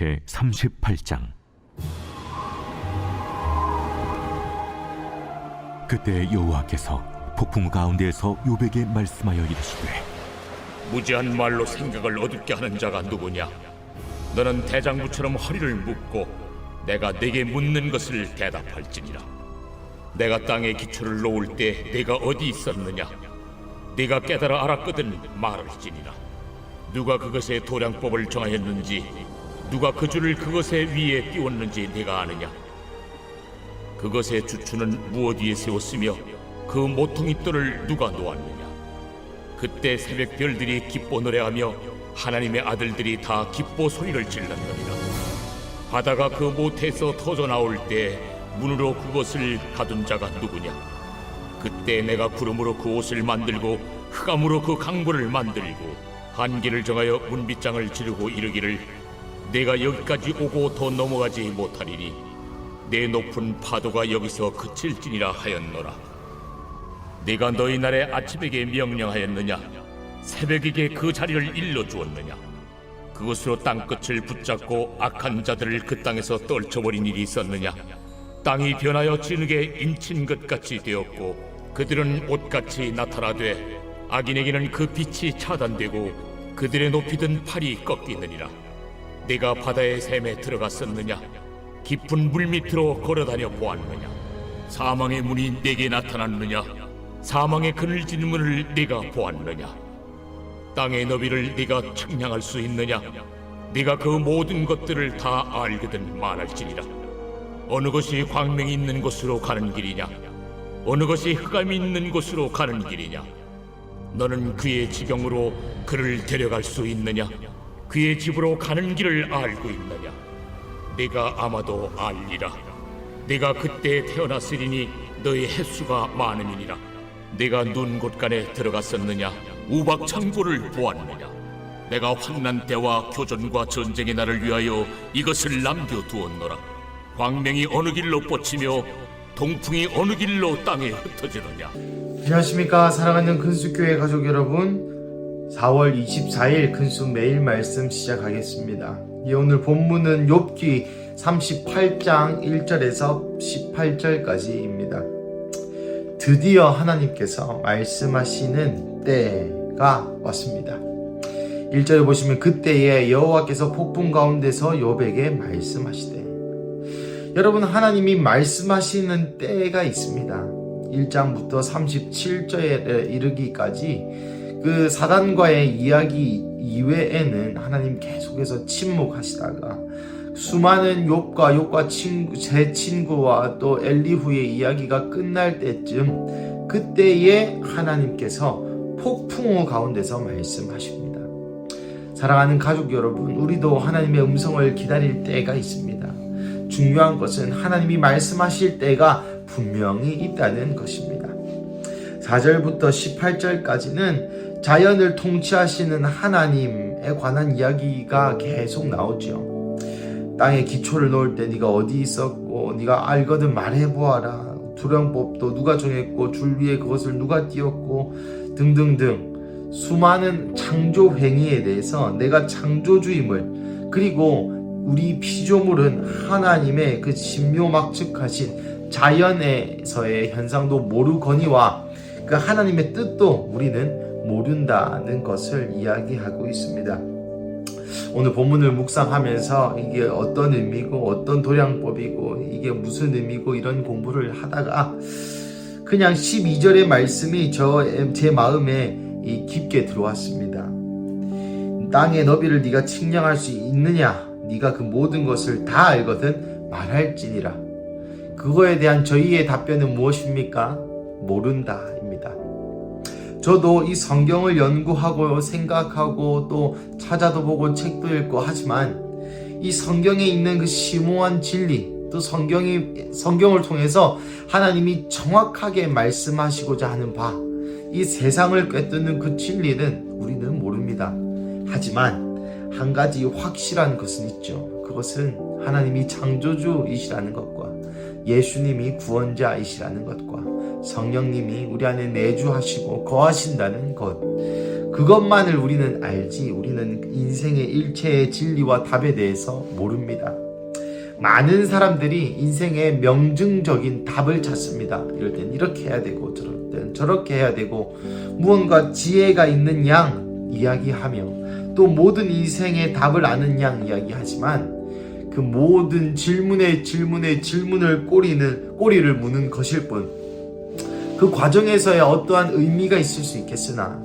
제38장. 그때 여호와께서 폭풍 가운데에서 욥에게 말씀하여 이르시되, 무지한 말로 생각을 어둡게 하는 자가 누구냐? 너는 대장부처럼 허리를 묶고 내가 네게 묻는 것을 대답할지니라. 내가 땅에 기초를 놓을 때 네가 어디 있었느냐? 네가 깨달아 알았거든 말할지니라. 누가 그것의 도량법을 정하였는지, 누가 그 줄을 그것의 위에 띄웠는지 네가 아느냐? 그것의 주추는 무엇 위에 세웠으며 그 모퉁이 돌을 누가 놓았느냐? 그때 새벽 별들이 기뻐 노래하며 하나님의 아들들이 다 기뻐 소리를 질렀느니라. 바다가 그 모태에서 터져 나올 때 문으로 그것을 가둔 자가 누구냐? 그때 내가 구름으로 그 옷을 만들고 흑암으로 그 강보를 만들고 한계를 정하여 문빗장을 지르고 이르기를, 내가 여기까지 오고 더 넘어가지 못하리니 내 높은 파도가 여기서 그칠지니라 하였노라. 네가 너희 날에 아침에게 명령하였느냐? 새벽에게 그 자리를 일러주었느냐? 그것으로 땅끝을 붙잡고 악한 자들을 그 땅에서 떨쳐버린 일이 있었느냐? 땅이 변하여 진흙에 인친 것 같이 되었고 그들은 옷같이 나타나되 악인에게는 그 빛이 차단되고 그들의 높이든 팔이 꺾이느니라. 네가 바다의 샘에 들어갔었느냐? 깊은 물 밑으로 걸어다녀 보았느냐? 사망의 문이 네게 나타났느냐? 사망의 그늘진 문을 네가 보았느냐? 땅의 너비를 네가 측량할 수 있느냐? 네가 그 모든 것들을 다 알거든 말할지니라. 어느 것이 광명이 있는 곳으로 가는 길이냐? 어느 것이 흑암이 있는 곳으로 가는 길이냐? 너는 그의 지경으로 그를 데려갈 수 있느냐? 그의 집으로 가는 길을 알고 있느냐? 네가 아마도 알리라. 네가 그때 태어났으리니 너의 횟수가 많음이니라. 네가 눈 곳간에 들어갔었느냐? 우박 창고를 보았느냐? 내가 환난 때와 교전과 전쟁의 날을 위하여 이것을 남겨두었노라. 광명이 어느 길로 뻗치며 동풍이 어느 길로 땅에 흩어지느냐? 안녕하십니까, 사랑하는 근수교회 가족 여러분. 4월 24일 근수 매일 말씀 시작하겠습니다. 오늘 본문은 욥기 38장 1절에서 18절까지입니다. 드디어 하나님께서 말씀하시는 때가 왔습니다. 1절에 보시면, 그때에 여호와께서 폭풍 가운데서 욥에게 말씀하시되. 여러분, 하나님이 말씀하시는 때가 있습니다. 1장부터 37절에 이르기까지 그 사단과의 이야기 이외에는 하나님 계속해서 침묵하시다가 수많은 욥과 제 친구와 또 엘리후의 이야기가 끝날 때쯤, 그때에 하나님께서 폭풍우 가운데서 말씀하십니다. 사랑하는 가족 여러분, 우리도 하나님의 음성을 기다릴 때가 있습니다. 중요한 것은 하나님이 말씀하실 때가 분명히 있다는 것입니다. 4절부터 18절까지는 자연을 통치하시는 하나님에 관한 이야기가 계속 나오죠. 땅에 기초를 놓을 때 네가 어디 있었고 네가 알거든 말해보아라. 두령법도 누가 정했고 줄 위에 그것을 누가 띄웠고 등등등 수많은 창조 행위에 대해서 내가 창조주임을, 그리고 우리 피조물은 하나님의 그 신묘막측하신 자연에서의 현상도 모르거니와 그 하나님의 뜻도 우리는 모른다는 것을 이야기하고 있습니다. 오늘 본문을 묵상하면서 이게 어떤 의미고 어떤 도량법이고 이게 무슨 의미고 이런 공부를 하다가 그냥 12절의 말씀이 제 마음에 깊게 들어왔습니다. 땅의 너비를 네가 측량할 수 있느냐? 네가 그 모든 것을 다 알거든 말할지니라. 그거에 대한 저희의 답변은 무엇입니까? 모른다입니다. 저도 이 성경을 연구하고 생각하고 또 찾아도 보고 책도 읽고 하지만 이 성경에 있는 그 심오한 진리, 또 성경을 통해서 하나님이 정확하게 말씀하시고자 하는 바, 이 세상을 꿰뚫는 그 진리는 우리는 모릅니다. 하지만 한 가지 확실한 것은 있죠. 그것은 하나님이 창조주이시라는 것과 예수님이 구원자이시라는 것과 성령님이 우리 안에 내주하시고 거하신다는 것, 그 그것만을 우리는 알지 우리는 인생의 일체의 진리와 답에 대해서 모릅니다. 많은 사람들이 인생의 명증적인 답을 찾습니다. 이럴 땐 이렇게 해야 되고 저럴 땐 저렇게 해야 되고 무언가 지혜가 있는 양 이야기하며 또 모든 인생의 답을 아는 양 이야기하지만 그 모든 질문에 질문을 꼬리를 무는 것일 뿐 그 과정에서야 어떠한 의미가 있을 수 있겠으나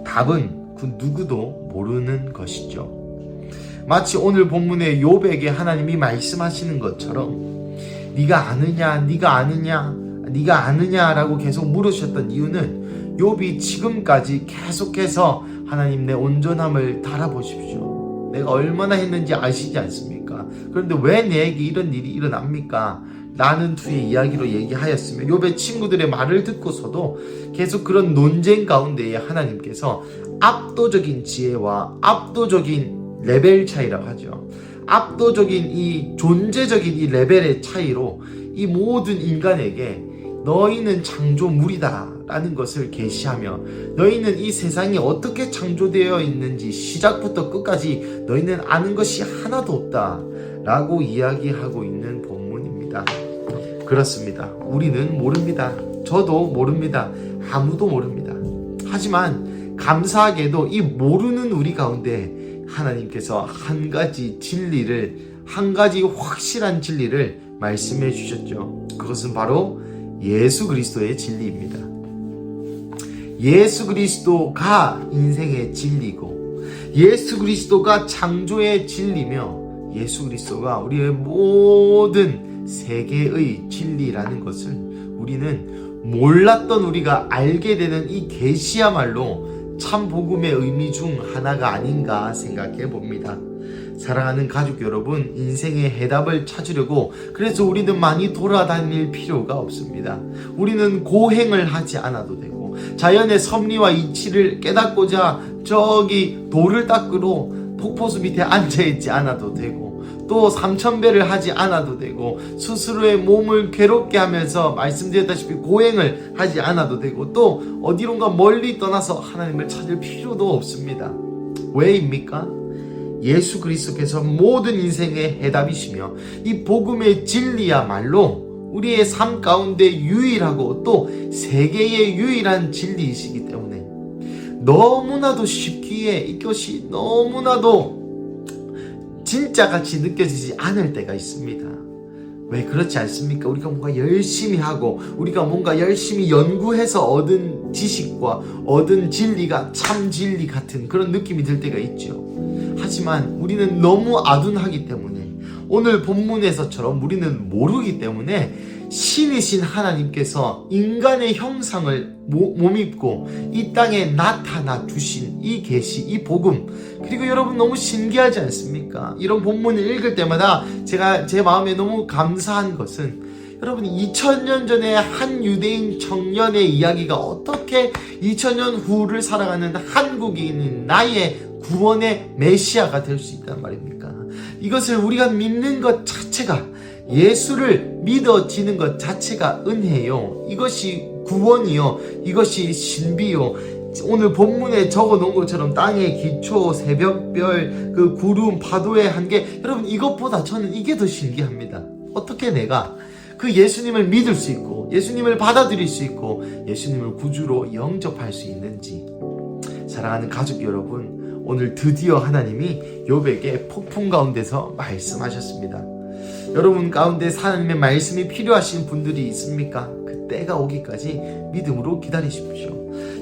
답은 그 누구도 모르는 것이죠. 마치 오늘 본문의 욥에게 하나님이 말씀하시는 것처럼 네가 아느냐 라고 계속 물으셨던 이유는 욥이 지금까지 계속해서 하나님 내 온전함을 달아보십시오. 내가 얼마나 했는지 아시지 않습니까? 그런데 왜 내게 이런 일이 일어납니까? 라는 투의 이야기로 얘기하였으며 욥의 친구들의 말을 듣고서도 계속 그런 논쟁 가운데에 하나님께서 압도적인 지혜와 압도적인 레벨 차이라고 하죠. 압도적인 이 존재적인 이 레벨의 차이로 이 모든 인간에게 너희는 창조물이다 라는 것을 계시하며 너희는 이 세상이 어떻게 창조되어 있는지 시작부터 끝까지 너희는 아는 것이 하나도 없다 라고 이야기하고 있는 본문입니다. 그렇습니다. 우리는 모릅니다. 저도 모릅니다. 아무도 모릅니다. 하지만 감사하게도 이 모르는 우리 가운데 하나님께서 한 가지 확실한 진리를 말씀해 주셨죠. 그것은 바로 예수 그리스도의 진리입니다. 예수 그리스도가 인생의 진리고 예수 그리스도가 창조의 진리며 예수 그리스도가 우리의 모든 세계의 진리라는 것을 우리는 몰랐던 우리가 알게 되는 이 계시야말로 참 복음의 의미 중 하나가 아닌가 생각해 봅니다. 사랑하는 가족 여러분, 인생의 해답을 찾으려고 그래서 우리는 많이 돌아다닐 필요가 없습니다. 우리는 고행을 하지 않아도 되고 자연의 섭리와 이치를 깨닫고자 저기 돌을 닦으러 폭포수 밑에 앉아있지 않아도 되고 또 3000배를 하지 않아도 되고 스스로의 몸을 괴롭게 하면서 말씀드렸다시피 고행을 하지 않아도 되고 또 어디론가 멀리 떠나서 하나님을 찾을 필요도 없습니다. 왜입니까? 예수 그리스도께서 모든 인생의 해답이시며 이 복음의 진리야말로 우리의 삶 가운데 유일하고 또 세계의 유일한 진리이시기 때문에 너무나도 쉽기에 이것이 너무나도 진짜같이 느껴지지 않을 때가 있습니다. 왜 그렇지 않습니까? 우리가 뭔가 열심히 하고 우리가 뭔가 열심히 연구해서 얻은 지식과 얻은 진리가 참 진리 같은 그런 느낌이 들 때가 있죠. 하지만 우리는 너무 아둔하기 때문에 오늘 본문에서처럼 우리는 모르기 때문에 신이신 하나님께서 인간의 형상을 몸입고 이 땅에 나타나 주신 이 계시, 이 복음, 그리고 여러분 너무 신기하지 않습니까? 이런 본문을 읽을 때마다 제가 제 마음에 너무 감사한 것은 여러분 2000년 전에 한 유대인 청년의 이야기가 어떻게 2000년 후를 살아가는 한국인인 나의 구원의 메시아가 될 수 있단 말입니까? 이것을 우리가 믿는 것 자체가, 예수를 믿어지는 것 자체가 은혜요. 이것이 구원이요. 이것이 신비요. 오늘 본문에 적어 놓은 것처럼 땅의 기초, 새벽별, 그 구름, 파도의 한계, 여러분 이것보다 저는 이게 더 신기합니다. 어떻게 내가 그 예수님을 믿을 수 있고 예수님을 받아들일 수 있고 예수님을 구주로 영접할 수 있는지. 사랑하는 가족 여러분, 오늘 드디어 하나님이 욥에게 폭풍 가운데서 말씀하셨습니다. 여러분 가운데 하나님의 말씀이 필요하신 분들이 있습니까? 그 때가 오기까지 믿음으로 기다리십시오.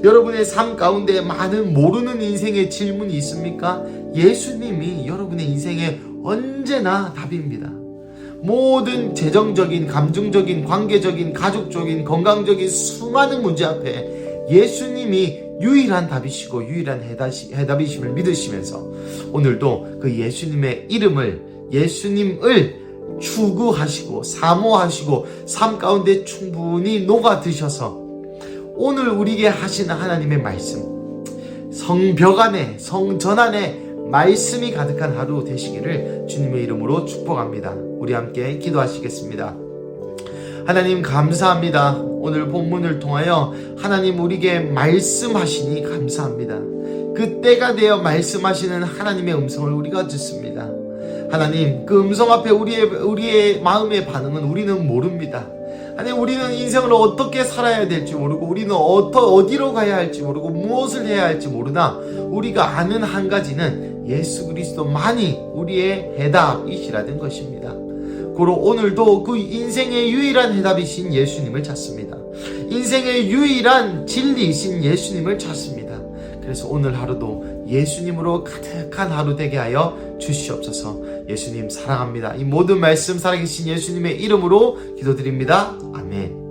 여러분의 삶 가운데 많은 모르는 인생의 질문이 있습니까? 예수님이 여러분의 인생에 언제나 답입니다. 모든 재정적인, 감정적인, 관계적인, 가족적인, 건강적인 수많은 문제 앞에 예수님이 유일한 답이시고 유일한 해답이심을 믿으시면서 오늘도 그 예수님의 예수님을 추구하시고 사모하시고 삶 가운데 충분히 녹아 드셔서 오늘 우리에게 하시는 하나님의 말씀, 성벽 안에, 성전 안에 말씀이 가득한 하루 되시기를 주님의 이름으로 축복합니다. 우리 함께 기도하시겠습니다. 하나님 감사합니다. 오늘 본문을 통하여 하나님 우리에게 말씀하시니 감사합니다. 그 때가 되어 말씀하시는 하나님의 음성을 우리가 듣습니다. 하나님, 그 음성 앞에 우리의 마음의 반응은 우리는 모릅니다. 하나님, 우리는 인생을 어떻게 살아야 될지 모르고, 우리는 어디로 가야 할지 모르고, 무엇을 해야 할지 모르나, 우리가 아는 한 가지는 예수 그리스도만이 우리의 해답이시라는 것입니다. 고로 오늘도 그 인생의 유일한 해답이신 예수님을 찾습니다. 인생의 유일한 진리이신 예수님을 찾습니다. 그래서 오늘 하루도 예수님으로 가득한 하루 되게 하여 주시옵소서. 예수님 사랑합니다. 이 모든 말씀 살아계신 예수님의 이름으로 기도드립니다. 아멘.